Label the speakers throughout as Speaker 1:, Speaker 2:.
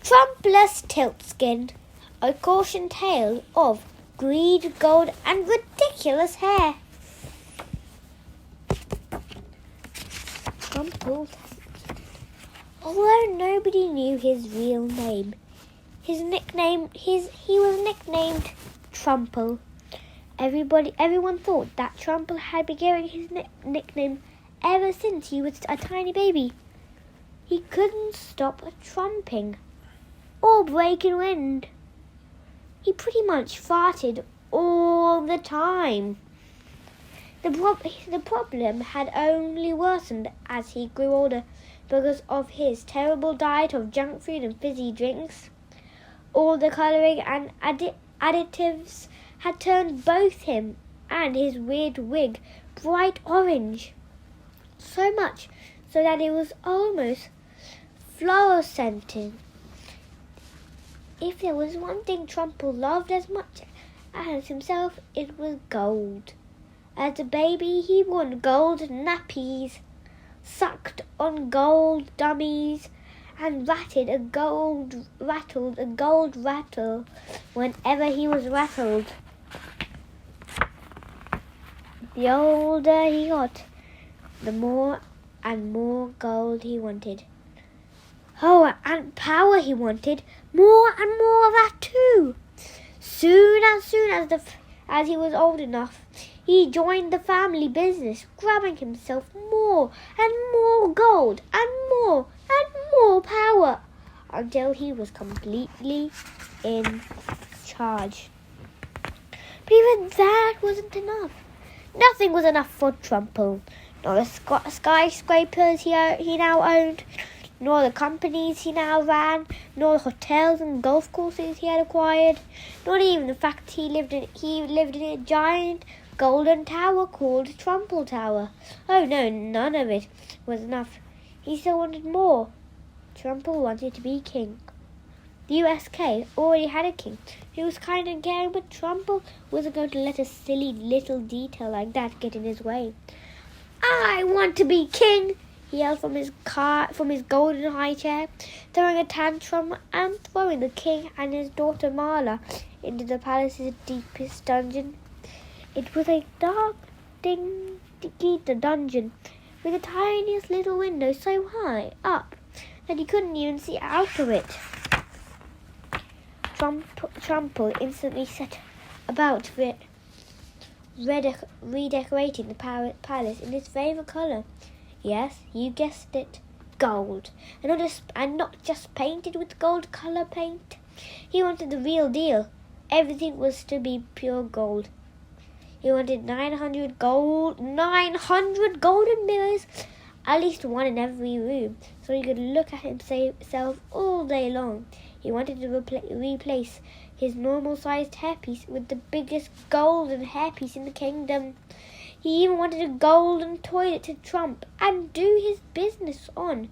Speaker 1: Trumplestiltskin, a caution tale of greed, gold, and ridiculous hair. Although nobody knew his real name, he was nicknamed Trumple. Everyone thought that Trumple had been given his nickname ever since he was a tiny baby. He couldn't stop trumping or breaking wind. He pretty much farted all the time. The problem had only worsened as he grew older because of his terrible diet of junk food and fizzy drinks. All the colouring and additives had turned both him and his weird wig bright orange, so much so that it was almost fluorescent. If there was one thing Trumple loved as much as himself, it was gold. As a baby, he wore gold nappies, sucked on gold dummies, and rattled a gold rattle whenever he was rattled. The older he got, the more and more gold he wanted. Oh, and power he wanted, more and more of that too. Soon as he was old enough, he joined the family business, grabbing himself more and more gold and more power, until he was completely in charge. But even that wasn't enough. Nothing was enough for Trumple. Nor the skyscrapers he now owned, nor the companies he now ran, nor the hotels and golf courses he had acquired, not even the fact he lived in a giant golden tower called Trumple Tower. Oh no, none of it was enough. He still wanted more. Trumple wanted to be king. The USK already had a king who was kind and caring, but Trumple wasn't going to let a silly little detail like that get in his way. I want to be king, he yelled from his golden high chair, throwing a tantrum and throwing the king and his daughter Marla into the palace's deepest dungeon. It was a dark, dingy dungeon with the tiniest little window so high up that he couldn't even see out of it. Trumple instantly set about redecorating the palace in his favourite colour. Yes, you guessed it, gold, and not just painted with gold colour paint. He wanted the real deal. Everything was to be pure gold. He wanted 900 golden mirrors, at least one in every room, so he could look at himself all day long. He wanted to replace his normal-sized hairpiece with the biggest golden hairpiece in the kingdom. He even wanted a golden toilet to trump and do his business on.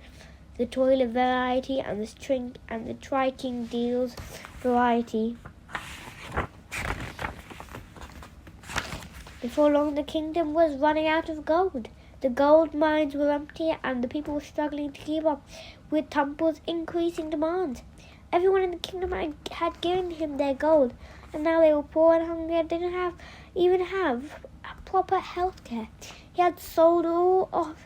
Speaker 1: The toilet variety and the Tri-King deals variety. Before long, the kingdom was running out of gold. The gold mines were empty and the people were struggling to keep up with Trumple's increasing demands. Everyone in the kingdom had given him their gold, and now they were poor and hungry and didn't even have proper health care. He had sold off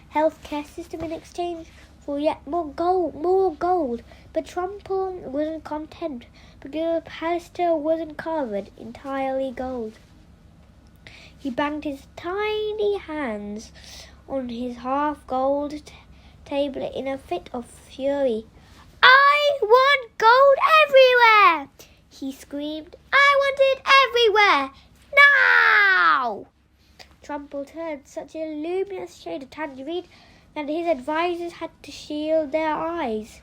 Speaker 1: health care system in exchange for yet more gold. But Trumple wasn't content because the palace still wasn't covered entirely gold. He banged his tiny hands on his half-gold table in a fit of fury. I want gold everywhere! He screamed. I want it everywhere! Now! Trumple turned such a luminous shade of tangerine that his advisors had to shield their eyes.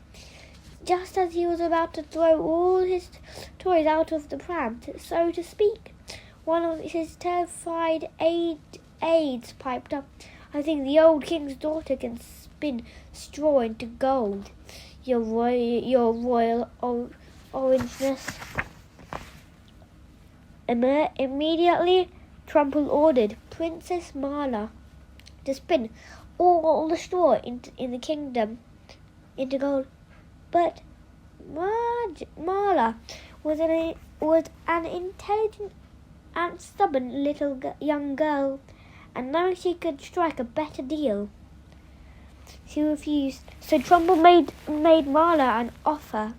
Speaker 1: Just as he was about to throw all his toys out of the pram, so to speak, one of his terrified aides piped up. I think the old king's daughter can spin straw into gold, your royal orangeness. Immediately, Trumple ordered Princess Marla to spin all the straw in the kingdom into gold. But Marla was an intelligent and stubborn little young girl, and knowing she could strike a better deal, she refused. So Trumple made Marla an offer.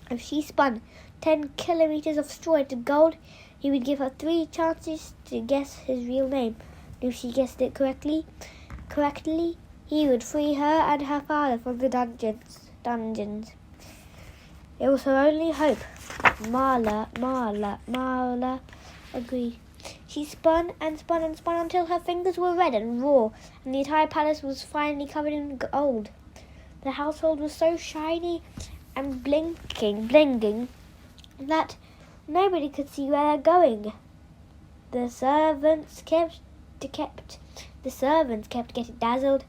Speaker 1: If she spun 10 kilometers of straw into gold, he would give her 3 chances to guess his real name. If she guessed it correctly, he would free her and her father from the dungeons. It was her only hope. Marla agreed. She spun and spun and spun until her fingers were red and raw, and the entire palace was finally covered in gold. The household was so shiny and blinging that nobody could see where they're going. The servants kept getting dazzled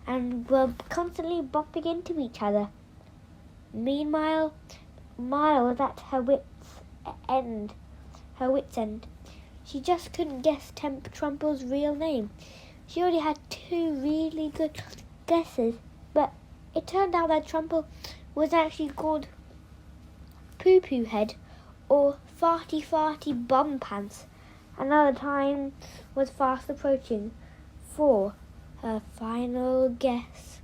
Speaker 1: and were constantly bumping into each other. Meanwhile, Marla was at her wit's end. She just couldn't guess Trumple's real name. She already had 2 really good guesses, but it turned out that Trumple was actually called Poo Poo Head or Farty Bum Pants. Another time was fast approaching for her final guess.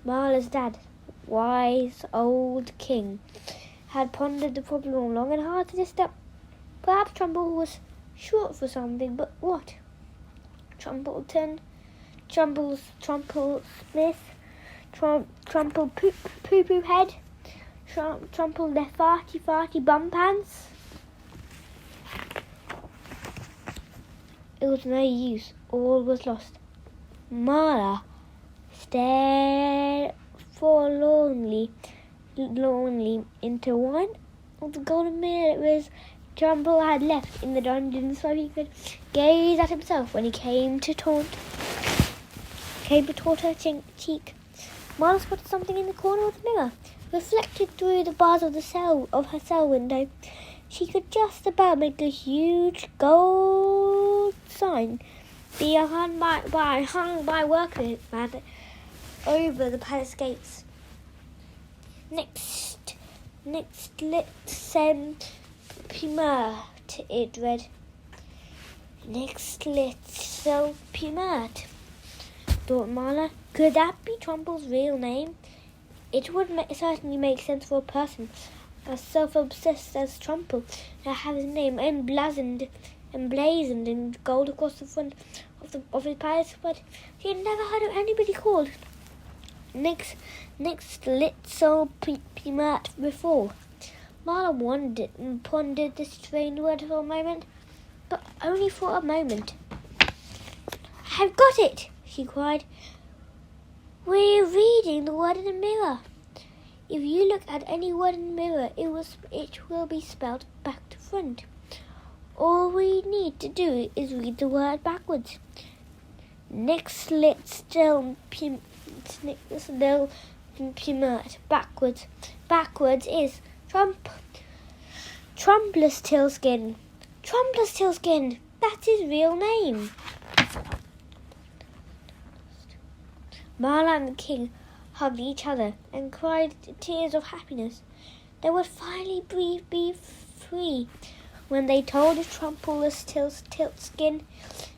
Speaker 1: Marla's dad, wise old king, had pondered the problem long and hard to decide. Perhaps Trumple was short for something, but what? Trumpleton, Trumple Smith, Trumple Poo Poo Head, Trumple the Farty Bum Pants. It was no use. All was lost. Marla stared forlornly into one of the golden mirrors Trumple had left in the dungeon, so he could gaze at himself when he came to taunt her cheek. Marla spotted something in the corner of the mirror, reflected through the bars of her cell window. She could just about make a huge gold sign being hung by workmen over the palace gates. Next let's send Pimert, it read. Next let's sell Pimert, thought Marla. Could that be Trumple's real name? It would certainly make sense for a person as self-obsessed as Trumple to have his name emblazoned in gold across the front of his palace, but she had never heard of anybody called Next Little Pimert before. Marla wondered and pondered this strange word for a moment, but only for a moment. "I've got it!" she cried. "We're reading the word in the mirror. If you look at any word in the mirror, it will be spelled back to front. All we need to do is read the word backwards. Next little Pimert backwards is Trumplestiltskin. Trumplestiltskin, that's his real name." Marla and the king hugged each other and cried tears of happiness. They would finally be free. When they told Trumplestiltskin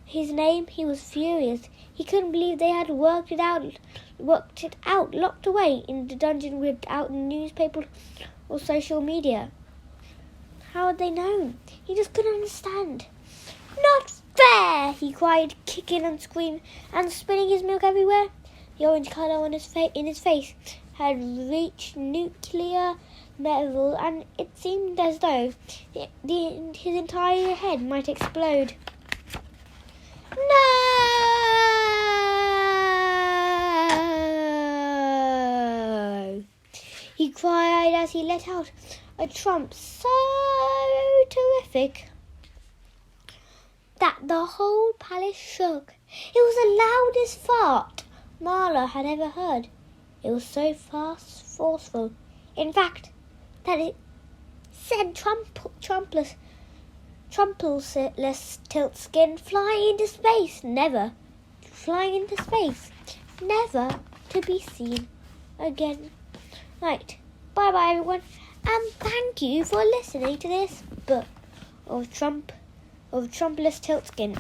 Speaker 1: his name, he was furious. He couldn't believe they had worked it out, locked away in the dungeon without newspapers or social media. How had they known? He just couldn't understand. "Not fair!" he cried, kicking and screaming and spilling his milk everywhere. The orange colour in his face had reached nuclear level, and it seemed as though his entire head might explode. "No!" he cried as he let out a trump so terrific that the whole palace shook. It was the loudest fart Marla had ever heard. It was so forceful, in fact, that it sent Trumplestiltskin flying into space, never to be seen again. Right, Bye bye everyone, and thank you for listening to this book of Trumplestiltskin.